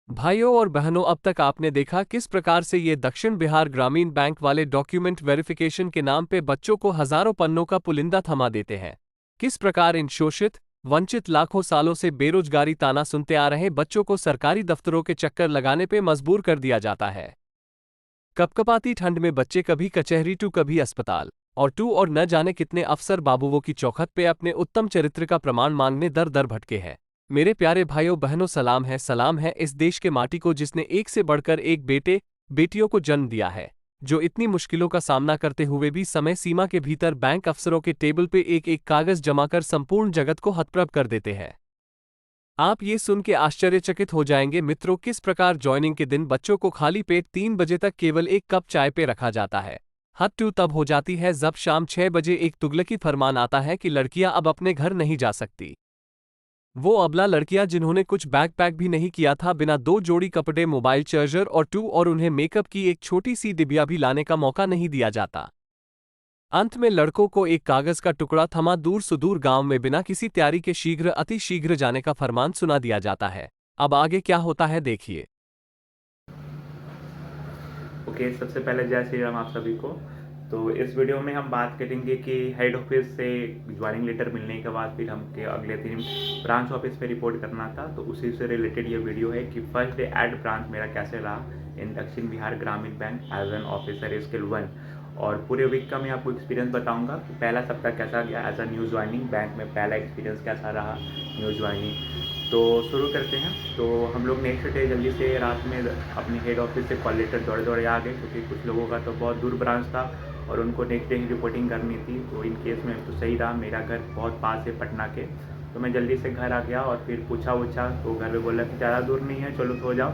भाइयों और बहनों, अब तक आपने देखा किस प्रकार से ये दक्षिण बिहार ग्रामीण बैंक वाले डॉक्यूमेंट वेरिफिकेशन के नाम पे बच्चों को हजारों पन्नों का पुलिंदा थमा देते हैं। किस प्रकार इन शोषित, वंचित, लाखों सालों से बेरोजगारी ताना सुनते आ रहे बच्चों को सरकारी दफ्तरों के चक्कर लगाने पे मजबूर कर दिया जाता है। कपकपाती ठंड में बच्चे कभी कचहरी टू कभी अस्पताल और न जाने कितने अफसर बाबुओं की चौखट पे अपने उत्तम चरित्र का प्रमाण मांगने दर दर भटके हैं। मेरे प्यारे भाइयों बहनों, सलाम है इस देश के माटी को जिसने एक से बढ़कर एक बेटे बेटियों को जन्म दिया है, जो इतनी मुश्किलों का सामना करते हुए भी समय सीमा के भीतर बैंक अफसरों के टेबल पे एक एक कागज जमा कर संपूर्ण जगत को हतप्रभ कर देते हैं। आप ये सुन के आश्चर्यचकित हो जाएंगे मित्रों, किस प्रकार ज्वाइनिंग के दिन बच्चों को खाली पेट 3 बजे तक केवल एक कप चाय पे रखा जाता है। हद टू तब हो जाती है जब शाम 6 बजे एक तुगलकी फरमान आता है कि लड़कियां अब अपने घर नहीं जा सकती। वो अबला लड़कियां जिन्होंने कुछ बैग पैक भी नहीं किया था, बिना 2 जोड़ी कपड़े, मोबाइल चार्जर और उन्हें मेकअप की एक छोटी सी डिबिया भी लाने का मौका नहीं दिया जाता। अंत में लड़कों को एक कागज का टुकड़ा थमा दूर सुदूर गांव में बिना किसी तैयारी के शीघ्र अति शीघ्र जाने का फरमान सुना दिया जाता है। अब आगे क्या होता है देखिए। ओके, सबसे पहले जय श्री राम आप सभी को। तो इस वीडियो में हम बात करेंगे कि हेड ऑफिस से ज्वाइनिंग लेटर मिलने के बाद फिर हमके अगले दिन ब्रांच ऑफिस पे रिपोर्ट करना था, तो उसी से रिलेटेड ये वीडियो है कि फर्स्ट डे एट ब्रांच मेरा कैसे रहा इन Dakshin Bihar Gramin bank as an officer scale 1। और पूरे वीक का मैं आपको एक्सपीरियंस बताऊंगा कि पहला सप्ताह कैसा गया as a new joining, bank में पहला एक्सपीरियंस कैसा रहा न्यू ज्वाइनिंग। तो शुरू करते हैं। तो हम लोग नेक्स्ट डे जल्दी से रात में अपने हेड ऑफिस से कॉल लेटर दौड़े दौड़े आ गए, क्योंकि कुछ लोगों का तो बहुत दूर ब्रांच था और उनको नेक्स्ट डे ही रिपोर्टिंग करनी थी। तो इन केस में तो सही रहा, मेरा घर बहुत पास है पटना के, तो मैं जल्दी से घर आ गया और फिर पूछा तो घर में बोला कि ज़्यादा दूर नहीं है, चलो सो जाओ,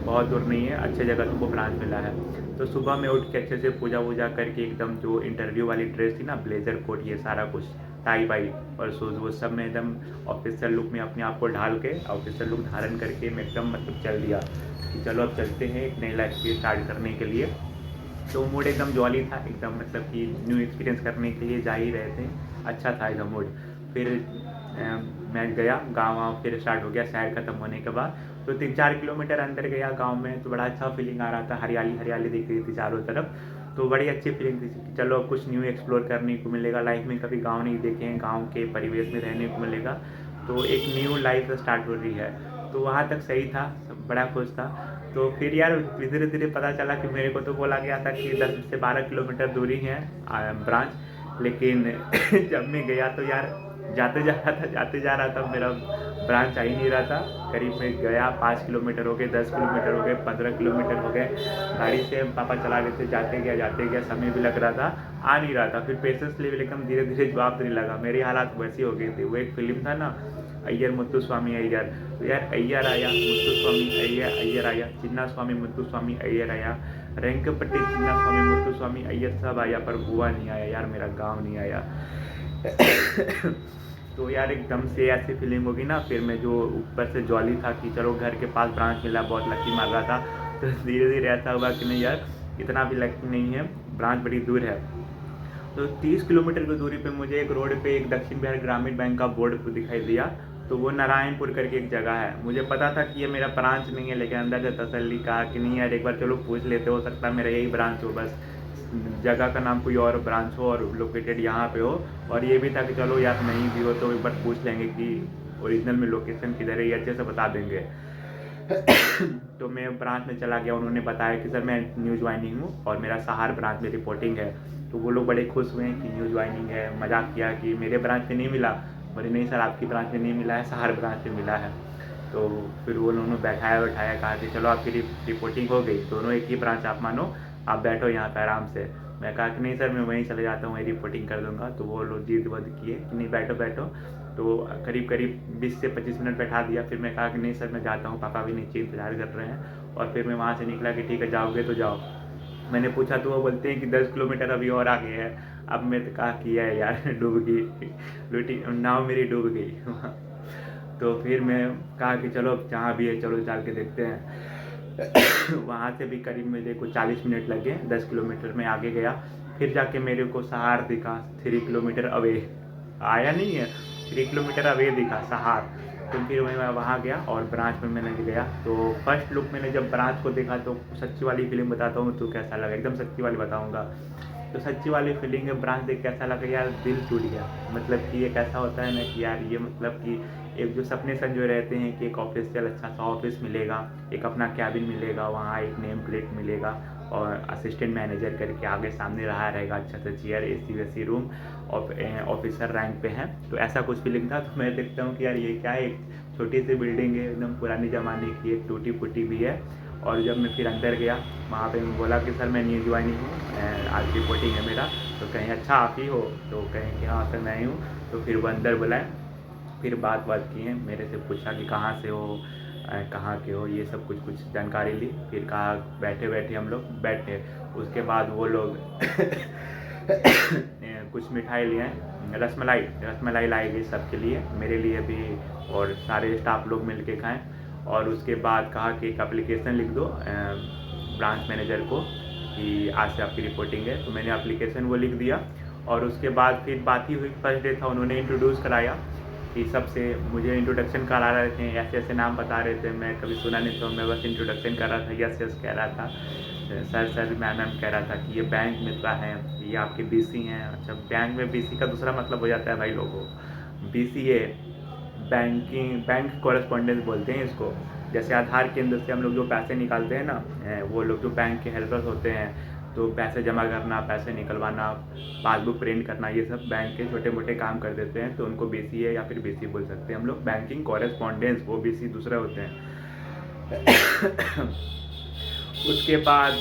बहुत दूर नहीं है, अच्छे जगह तुमको ब्रांच मिला है। तो सुबह में उठ के अच्छे से पूजा वूजा करके एकदम जो इंटरव्यू वाली ड्रेस थी ना, ब्लेजर कोट ये सारा कुछ, टाई वाई और शूज़ वो सब में एकदम ऑफिसर लुक में अपने आप को ढाल के ऑफिसर लुक धारण करके मैं एकदम मतलब चल दिया कि चलो अब चलते हैं एक नई लाइफ की स्टार्ट करने के लिए। तो मूड एकदम जॉली था, एकदम मतलब कि न्यू एक्सपीरियंस करने के लिए जा ही रहे थे, अच्छा था एकदम मूड। फिर मैं गया गाँव, फिर स्टार्ट हो गया शहर ख़त्म होने के बाद। तो 3-4 किलोमीटर अंदर गया गांव में, तो बड़ा अच्छा फीलिंग आ रहा था, हरियाली हरियाली दिख रही थी चारों तरफ। तो बड़ी अच्छी फीलिंग थी कि चलो अब कुछ न्यू एक्सप्लोर करने को मिलेगा, लाइफ में कभी गांव नहीं देखे हैं, गांव के परिवेश में रहने को मिलेगा, तो एक न्यू लाइफ स्टार्ट हो रही है। तो वहाँ तक सही था, सब बड़ा खुश था। तो फिर यार धीरे धीरे पता चला कि मेरे को तो बोला गया था कि 10 से 12 किलोमीटर दूरी है ब्रांच, लेकिन जब मैं गया तो यार जाते जा रहा था मेरा ब्रांच आ ही नहीं रहा था। करीब में गया 5 किलोमीटर हो गए, 10 किलोमीटर हो गए, 15 किलोमीटर हो गए, गाड़ी से पापा चला गए थे, जाते गया समय भी लग रहा था, आ नहीं रहा था। फिर पेशेंस लेवल एकदम धीरे धीरे जवाब देने लगा, मेरी हालात वैसी हो गई थी। वो एक फिल्म था ना, अय्यर मुत्तु स्वामी अय्यर, तो यार अय्यर आया मुत्तु स्वामी अय्यर आया, चिन्ना स्वामी मुत्तु स्वामी अय्यर आया, रैंकपट्टी चिन्ना स्वामी मुत्तु स्वामी अय्यर सब आया, पर गोवा नहीं आया यार, मेरा गाँव नहीं आया। तो यार एकदम से ऐसी फीलिंग होगी ना। फिर मैं जो ऊपर से जॉली था कि चलो घर के पास ब्रांच मिला, बहुत लकी मार रहा था, तो धीरे धीरे ऐसा हुआ कि नहीं यार इतना भी लकी नहीं है, ब्रांच बड़ी दूर है। तो 30 किलोमीटर की दूरी पे मुझे एक रोड पे एक दक्षिण बिहार ग्रामीण बैंक का बोर्ड दिखाई दिया। तो वो नारायणपुर करके एक जगह है, मुझे पता था कि ये मेरा ब्रांच नहीं है, लेकिन अंदर से तसल्ली कहा कि नहीं यार एक बार चलो पूछ लेते, हो सकता है मेरा यही ब्रांच हो, बस जगह का नाम कोई और ब्रांच हो और लोकेटेड यहाँ पे हो। और ये भी था कि चलो यार नहीं भी हो तो एक बार पूछ लेंगे कि ओरिजिनल में लोकेशन किधर है, ये अच्छे से बता देंगे। तो मैं ब्रांच में चला गया, उन्होंने बताया कि सर मैं न्यू ज्वाइनिंग हूँ और मेरा सहार ब्रांच में रिपोर्टिंग है। तो वो लोग बड़े खुश हुए कि न्यू ज्वाइनिंग है, मजाक किया कि मेरे ब्रांच में नहीं मिला, बोले नहीं सर आपकी ब्रांच में नहीं मिला है, सहार ब्रांच में मिला है। तो फिर वो उन्होंने बैठाया कहा कि चलो आपकी रिपोर्टिंग हो गई, दोनों एक ही ब्रांच आप मानो, आप बैठो यहाँ पे आराम से। मैं कहा कि नहीं सर मैं वहीं चले जाता हूँ, वहीं रिपोर्टिंग कर दूँगा। तो वो लोग जिद वद किए कि नहीं बैठो बैठो। तो करीब करीब 20 से 25 मिनट बैठा दिया। फिर मैं कहा कि नहीं सर मैं जाता हूँ, पापा भी नीचे इंतज़ार कर रहे हैं। और फिर मैं वहाँ से निकला कि ठीक है जाओगे तो जाओ। मैंने पूछा तो वो बोलते हैं कि 10 किलोमीटर अभी और आगे है। अब मैं तो कहा कि है यार डूब गई, लूटी नाव मेरी डूब गई। तो फिर मैं कहा कि चलो जहाँ भी है चलो चल के देखते हैं। वहाँ से भी करीब मेरे को 40 मिनट लगे, 10 किलोमीटर में आगे गया। फिर जाके मेरे को सहार दिखा 3 किलोमीटर अवे, आया नहीं है, 3 किलोमीटर अवे दिखा सहार। तो फिर मैं वहाँ गया और ब्रांच में मैंने गया। तो फर्स्ट लुक मैंने जब ब्रांच को देखा तो सच्ची वाली फीलिंग बताता हूँ तो कैसा लगा, एकदम सच्ची वाली बताऊँगा। तो सच्ची वाली फीलिंग है, ब्रांच देख के ऐसा लगा यार दिल टूट गया। मतलब कि एक ऐसा होता है ना कि यार ये मतलब कि एक जो सपने संजोए रहते हैं कि एक ऑफिशियल अच्छा सा ऑफिस मिलेगा, एक अपना कैबिन मिलेगा, वहाँ एक नेम प्लेट मिलेगा और असिस्टेंट मैनेजर करके आगे सामने रहा रहेगा, अच्छा सा चेयर, एसी वेसी रूम, ऑफिसर रैंक पे है। तो ऐसा कुछ फीलिंग था। तो मैं देखता हूँ कि यार ये क्या है, एक छोटी सी बिल्डिंग है, एकदम पुराने ज़माने की, एक टूटी फूटी भी है। और जब मैं फिर अंदर गया वहाँ पे मैं बोला कि सर मैं न्यू ज्वाइनिंग हूँ, आज रिपोर्टिंग है मेरा। तो कहीं अच्छा आप ही हो? तो कहें कि हाँ सर मैं ही हूँ। तो फिर वो अंदर बुलाए, फिर बात किए, मेरे से पूछा कि कहाँ से हो, कहाँ के हो, ये सब कुछ जानकारी ली। फिर कहा बैठे बैठे हम लोग बैठे। उसके बाद वो लोग कुछ मिठाई लिए, रसमलाई लाई गई सबके लिए, मेरे लिए भी, और सारे स्टाफ लोग मिल के खाएँ। और उसके बाद कहा कि एक एप्लीकेशन लिख दो ब्रांच मैनेजर को कि आज से आपकी रिपोर्टिंग है। तो मैंने एप्लीकेशन वो लिख दिया। और उसके बाद फिर बात ही हुई, फर्स्ट डे था, उन्होंने इंट्रोड्यूस कराया कि सबसे मुझे इंट्रोडक्शन करा रहे थे, ऐसे ऐसे नाम बता रहे थे, मैं कभी सुना नहीं था, मैं बस इंट्रोडक्शन कर रहा था, यस यस कह रहा था, सर मैम कह रहा था कि ये बैंक मित्र है, ये आपके बीसी हैं। अच्छा, बैंक में बीसी का दूसरा मतलब हो जाता है भाई लोगों, बीसीए बैंक कॉरेस्पॉन्डेंस बोलते हैं इसको। जैसे आधार केंद्र से हम लोग जो पैसे निकालते हैं ना, वो लोग जो बैंक के हेल्पर्स होते हैं, तो पैसे जमा करना, पैसे निकलवाना, पासबुक प्रिंट करना, ये सब बैंक के छोटे मोटे काम कर देते हैं। तो उनको बीसीए या फिर बीसी बोल सकते हैं हम लोग। बैंकिंग कॉरेस्पॉन्डेंस, वो बीसी दूसरे होते हैं। उसके बाद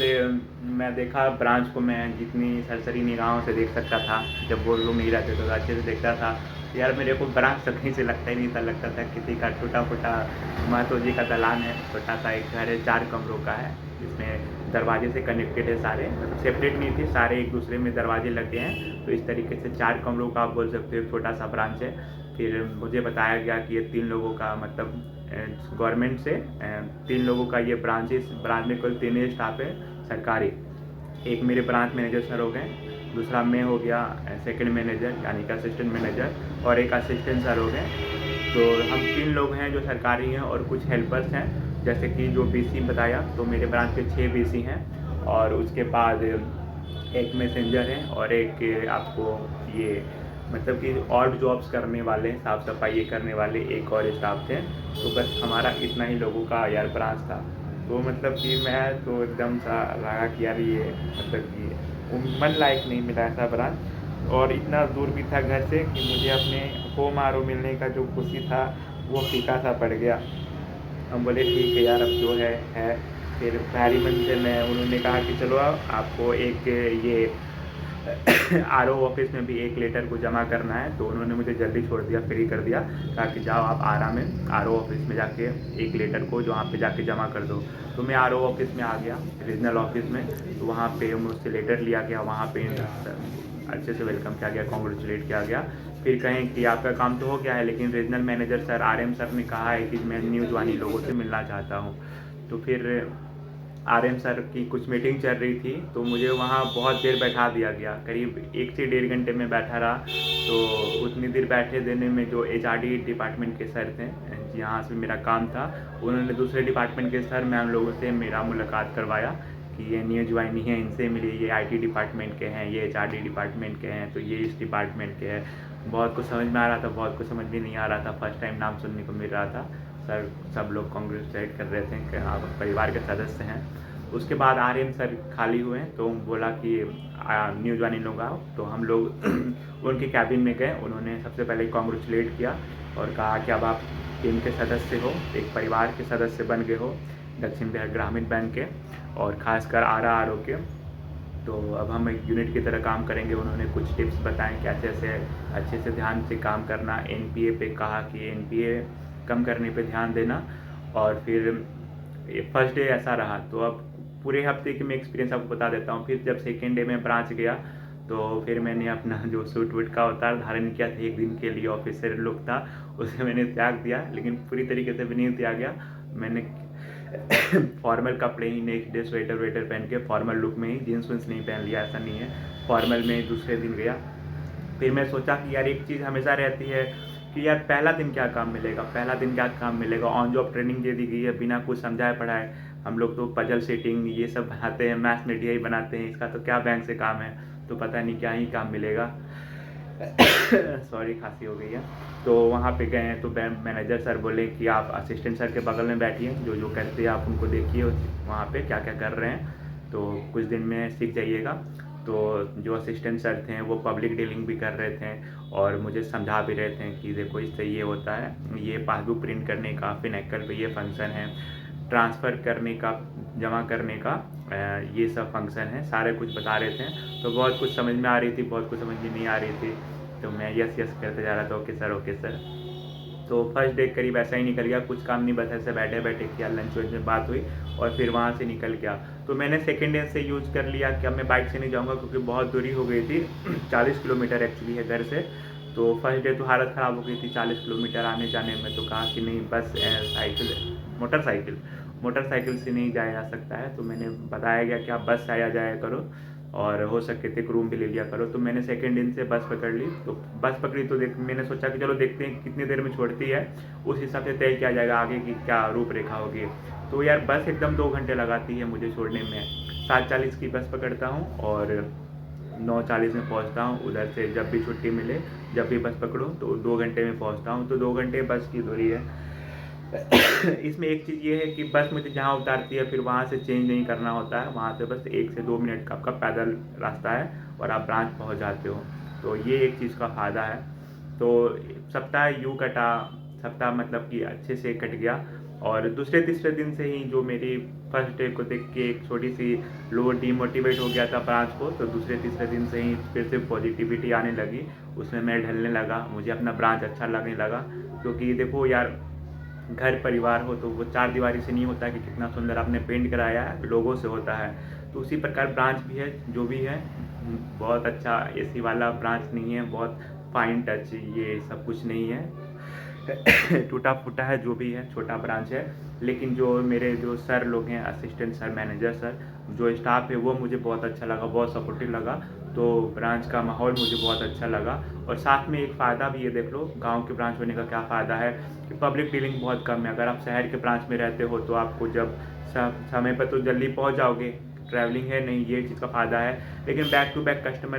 मैं देखा ब्रांच को, मैं जितनी सरसरी निगाहों से देख सकता था, जब वो लोग नहीं रहते तो अच्छे से देखता था। यार मेरे को ब्रांच तो कहीं से लगता ही नहीं था, लगता था किसी का टूटा फूटा महतो जी का दलान है, छोटा सा एक घर है, 4 कमरों का है, जिसमें दरवाजे से कनेक्टेड है सारे, सेपरेट नहीं थे, सारे एक दूसरे में दरवाजे लगे हैं। तो इस तरीके से 4 कमरों का आप बोल सकते हो, एक छोटा सा ब्रांच है। फिर मुझे बताया गया कि ये 3 लोगों का, मतलब गवर्नमेंट से 3 लोगों का ये ब्रांच में कुल 3 ही स्टाफ है सरकारी। एक मेरे ब्रांच मैनेजर सर हो गए, दूसरा मैं हो गया सेकंड मैनेजर यानी कि असिस्टेंट मैनेजर, और एक असिस्टेंट सर हो गए। तो हम 3 लोग हैं जो सरकारी हैं और कुछ हेल्पर्स हैं। जैसे कि जो बीसी बताया, तो मेरे ब्रांच के 6 बीसी हैं, और उसके बाद एक मैसेंजर है, और एक आपको ये मतलब कि ऑड जॉब्स करने वाले, साफ़ सफाई करने वाले एक और स्टाफ थे। तो बस हमारा इतना ही लोगों का यार ब्रांच था। तो मतलब कि मैं तो एकदम सा लगा कि यार ये मतलब कि मन लायक नहीं मिला ऐसा ब्रांच, और इतना दूर भी था घर से कि मुझे अपने होम आर मिलने का जो खुशी था वो फीका सा पड़ गया। हम बोले ठीक है यार, अब जो है। फिर भारी मन से मैं, उन्होंने कहा कि चलो आपको एक ये आरओ ऑफिस में भी एक लेटर को जमा करना है। तो उन्होंने मुझे जल्दी छोड़ दिया, फ्री कर दिया, कहा कि जाओ आप आराम में आरओ ऑफिस में जाके एक लेटर को जो वहाँ पे जाके जमा कर दो। तो मैं आरओ ऑफिस में आ गया, रीजनल ऑफिस में। तो वहाँ पे मुझसे लेटर लिया गया, वहाँ पे अच्छे से वेलकम किया गया, कॉन्ग्रेचुलेट किया गया। फिर कहें कि आपका काम तो हो गया है, लेकिन regional manager sir RM sir ने कहा है कि मैं न्यू ज्वाइनिंग लोगों से मिलना चाहता हूँ। तो फिर RM सर की कुछ मीटिंग चल रही थी, तो मुझे वहाँ बहुत देर बैठा दिया गया, करीब 1 से 1.5 घंटे में बैठा रहा। तो उतनी देर बैठे देने में जो HRD डिपार्टमेंट के सर थे, जहाँ से मेरा काम था, उन्होंने दूसरे डिपार्टमेंट के सर मैम लोगों से मेरा मुलाकात करवाया कि ये न्यू ज्वाइनिंग है, इनसे मिलिए, ये IT डिपार्टमेंट के हैं, ये HRD डिपार्टमेंट के हैं, तो ये इस डिपार्टमेंट के हैं। बहुत कुछ समझ में आ रहा था, बहुत कुछ समझ में नहीं आ रहा था, फर्स्ट टाइम नाम सुनने को मिल रहा था। सर सब लोग कॉन्ग्रेचुलेट कर रहे थे कि आप परिवार के सदस्य हैं। उसके बाद RM सर खाली हुए, तो बोला कि न्यू ज्वाइनिंग लोग आओ। तो हम लोग उनके कैबिन में गए, उन्होंने सबसे पहले कॉन्ग्रेचुलेट किया और कहा कि अब आप टीम के सदस्य हो, एक परिवार के सदस्य बन गए हो दक्षिण बिहार ग्रामीण बैंक के, और ख़ासकर RO के। तो अब हम एक यूनिट की तरह काम करेंगे। उन्होंने कुछ टिप्स बताएं कैसे अच्छे से ध्यान से काम करना। NPA पे कहा कि NPA कम करने पे ध्यान देना। और फिर फर्स्ट डे ऐसा रहा। तो अब पूरे हफ्ते की मैं एक्सपीरियंस आपको बता देता हूँ। फिर जब सेकेंड डे में ब्रांच गया, तो फिर मैंने अपना जो सूट वूट का अवतार धारण किया था, एक दिन के लिए ऑफिसर लुक था, उसे मैंने त्याग दिया, लेकिन पूरी तरीके से भी नहीं त्याग गया। मैंने फॉर्मल कपड़े ही, नेक्स्ट डे स्वेटर वेटर पहन के फॉर्मल लुक में ही, जीन्स विन्स नहीं पहन लिया, ऐसा नहीं है, फॉर्मल में दूसरे दिन गया। फिर मैं सोचा कि यार एक चीज़ हमेशा रहती है कि यार पहला दिन क्या काम मिलेगा, पहला दिन क्या काम मिलेगा। ऑन जॉब ट्रेनिंग दे दी गई है बिना कुछ समझाए पढ़ाए। हम लोग तो पजल सेटिंग ये सब बनाते हैं, मैथ्स में DI बनाते हैं, इसका तो क्या बैंक से काम है, तो पता नहीं क्या ही काम मिलेगा। सॉरी, खांसी हो गई है। तो वहाँ पे गए हैं तो बैंक मैनेजर सर बोले कि आप असिस्टेंट सर के बगल में बैठिए, जो जो करते हैं आप उनको देखिए वहाँ पे क्या क्या कर रहे हैं, तो कुछ दिन में सीख जाइएगा। तो जो असिस्टेंट सर थे वो पब्लिक डीलिंग भी कर रहे थे और मुझे समझा भी रहे थे कि देखो इससे ये होता है, ये पासबुक प्रिंट करने का फिनेकल पे ये फंक्शन है, ट्रांसफ़र करने का, जमा करने का ये सब फंक्शन है, सारे कुछ बता रहे थे। तो बहुत कुछ समझ में आ रही थी, बहुत कुछ समझ में नहीं आ रही थी, तो मैं यस यस करते जा रहा था, ओके सर ओके सर। तो फर्स्ट डे करीब ऐसा ही निकल गया, कुछ काम नहीं, बस ऐसे बैठे बैठे किया, लंच वंच में बात हुई और फिर वहाँ से निकल गया। तो मैंने सेकेंड डे से यूज़ कर लिया कि अब मैं बाइक से नहीं जाऊँगा क्योंकि बहुत दूरी हो गई थी। 40 किलोमीटर एक्चुअली है घर से। तो फर्स्ट डे तो हालत ख़राब हो गई थी 40 किलोमीटर आने जाने में, तो कहा कि नहीं बस मोटरसाइकिल से नहीं जाया जा सकता है। तो मैंने बताया गया कि आप बस से आया जाया करो और हो सके तो एक रूम भी ले लिया करो। तो मैंने सेकेंड दिन से बस पकड़ ली। तो बस पकड़ी तो मैंने सोचा कि चलो देखते हैं कितनी देर में छोड़ती है, उस हिसाब से तय किया जाएगा आगे की क्या रूपरेखा होगी। तो यार बस एकदम 2 घंटे लगाती है मुझे छोड़ने में। 7:40 की बस पकड़ता हूँ और 9:40 में पहुँचता हूँ उधर से। जब भी छुट्टी मिले, जब भी बस पकड़ूँ तो 2 घंटे में पहुँचता हूँ। तो 2 घंटे बस की दूरी है। इसमें एक चीज़ ये है कि बस मुझे जहाँ उतारती है फिर वहाँ से चेंज नहीं करना होता है, वहाँ से बस 1 से 2 मिनट का आपका पैदल रास्ता है और आप ब्रांच पहुँच जाते हो। तो ये एक चीज़ का फ़ायदा है। तो सप्ताह यूँ कटा, सप्ताह मतलब कि अच्छे से कट गया। और दूसरे तीसरे दिन से ही जो मेरी फर्स्ट डे को देख के एक छोटी सी लो डीमोटिवेट हो गया था ब्रांच को, तो दूसरे तीसरे दिन से ही फिर से पॉजिटिविटी आने लगी, उसमें मैं ढलने लगा, मुझे अपना ब्रांच अच्छा लगने लगा। क्योंकि देखो यार, घर परिवार हो तो वो चार दीवारी से नहीं होता है कि कितना सुंदर आपने पेंट कराया है, लोगों से होता है। तो उसी प्रकार ब्रांच भी है, जो भी है बहुत अच्छा AC वाला ब्रांच नहीं है, बहुत फाइन टच ये सब कुछ नहीं है। टूटा फूटा है, जो भी है छोटा ब्रांच है। लेकिन जो मेरे जो सर लोग हैं, असिस्टेंट सर, मैनेजर सर, जो स्टाफ है वो मुझे बहुत अच्छा लगा, बहुत सपोर्टिव लगा। तो ब्रांच का माहौल मुझे बहुत अच्छा लगा। और साथ में एक फ़ायदा भी है, देख लो गांव के ब्रांच होने का क्या फ़ायदा है कि पब्लिक डीलिंग बहुत कम है। अगर आप शहर के ब्रांच में रहते हो तो आपको जब समय पर तो जल्दी पहुंच जाओगे, ट्रैवलिंग है नहीं, ये चीज़ का फ़ायदा है। लेकिन back to back customer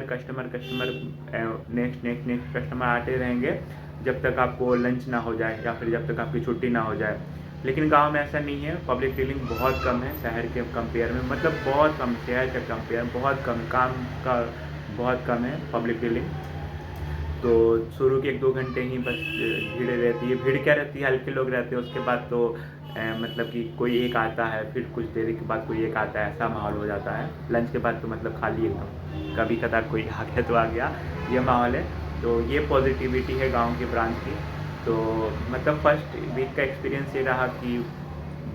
next customer आते रहेंगे जब तक आपको लंच ना हो जाए या फिर जब तक आपकी छुट्टी ना हो जाए। लेकिन गांव में ऐसा नहीं है, पब्लिक डीलिंग बहुत कम है शहर के कंपेयर में, मतलब बहुत कम, शहर के कंपेयर बहुत कम, काम का बहुत कम है पब्लिक डीलिंग। तो शुरू के 1-2 घंटे ही बस भीड़ रहती है, भीड़ क्या रहती है, हल्के लोग रहते हैं। उसके बाद तो मतलब कि कोई एक आता है, फिर कुछ देर के बाद कोई एक आता है, ऐसा माहौल हो जाता है। लंच के बाद तो मतलब खाली एकदम, कभी कदार कोई आ गया तो आ गया, ये माहौल है। तो ये पॉजिटिविटी है गांव के ब्रांच की। तो मतलब फर्स्ट वीक का एक्सपीरियंस ये रहा कि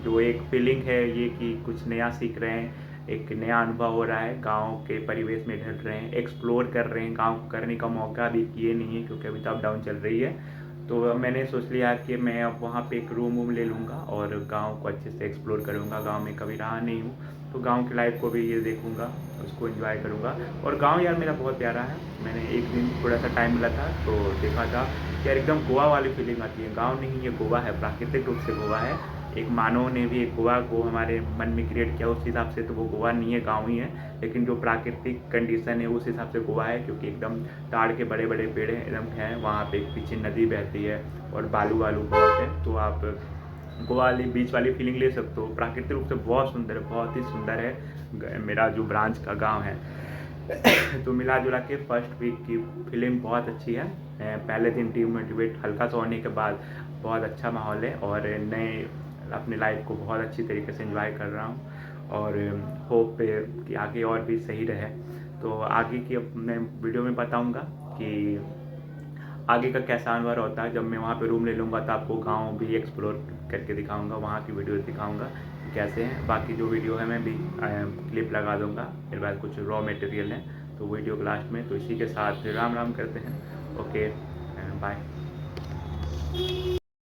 जो एक फीलिंग है ये कि कुछ नया सीख रहे हैं, एक नया अनुभव हो रहा है, गांव के परिवेश में ढल रहे हैं, एक्सप्लोर कर रहे हैं। गांव करने का मौका भी किए नहीं है क्योंकि अभी तो अप डाउन चल रही है। तो मैंने सोच लिया कि मैं अब वहाँ पे एक रूम वूम ले लूँगा और गांव को अच्छे से एक्सप्लोर करूँगा। गांव में कभी रहा नहीं हूँ, तो गांव की लाइफ को भी ये देखूँगा, उसको एंजॉय करूँगा। और गांव यार मेरा बहुत प्यारा है। मैंने एक दिन थोड़ा सा टाइम मिला था तो देखा था कि यार एकदम गोवा वाली फीलिंग आती है। गाँव नहीं, ये गोवा है, प्राकृतिक रूप से गोवा है। एक मानव ने भी एक गोवा को हमारे मन में क्रिएट किया, उस हिसाब से तो वो गोवा नहीं है, गाँव ही है। लेकिन जो प्राकृतिक कंडीशन है उस हिसाब से गोवा है, क्योंकि एकदम ताड़ के बड़े बड़े पेड़ एकदम हैं वहाँ पे, पीछे नदी बहती है और बालू वालू बहुत है। तो आप गोवा वाली बीच वाली फीलिंग ले सकते हो। प्राकृतिक रूप से बहुत सुंदर है, बहुत ही सुंदर है मेरा जो ब्रांच का गाँव है। तो मिला जुला के फर्स्ट वीक की फीलिंग बहुत अच्छी है। पहले दिन डीमोटिवेट हल्का सा होने के बाद बहुत अच्छा माहौल है और नए अपनी लाइफ को बहुत अच्छी तरीके से एंजॉय कर रहा हूँ। और होप पे कि आगे और भी सही रहे। तो आगे की अब मैं वीडियो में बताऊँगा कि आगे का कैसा अनुभव होता है। जब मैं वहाँ पे रूम ले लूँगा तो आपको गाँव भी एक्सप्लोर करके दिखाऊँगा, वहाँ की वीडियो दिखाऊँगा कि कैसे हैं। बाकी जो वीडियो है मैं भी क्लिप लगा दूँगा, मेरे पास कुछ रॉ मटेरियल है तो वीडियो के लास्ट में। तो इसी के साथ राम राम करते हैं। Okay, bye.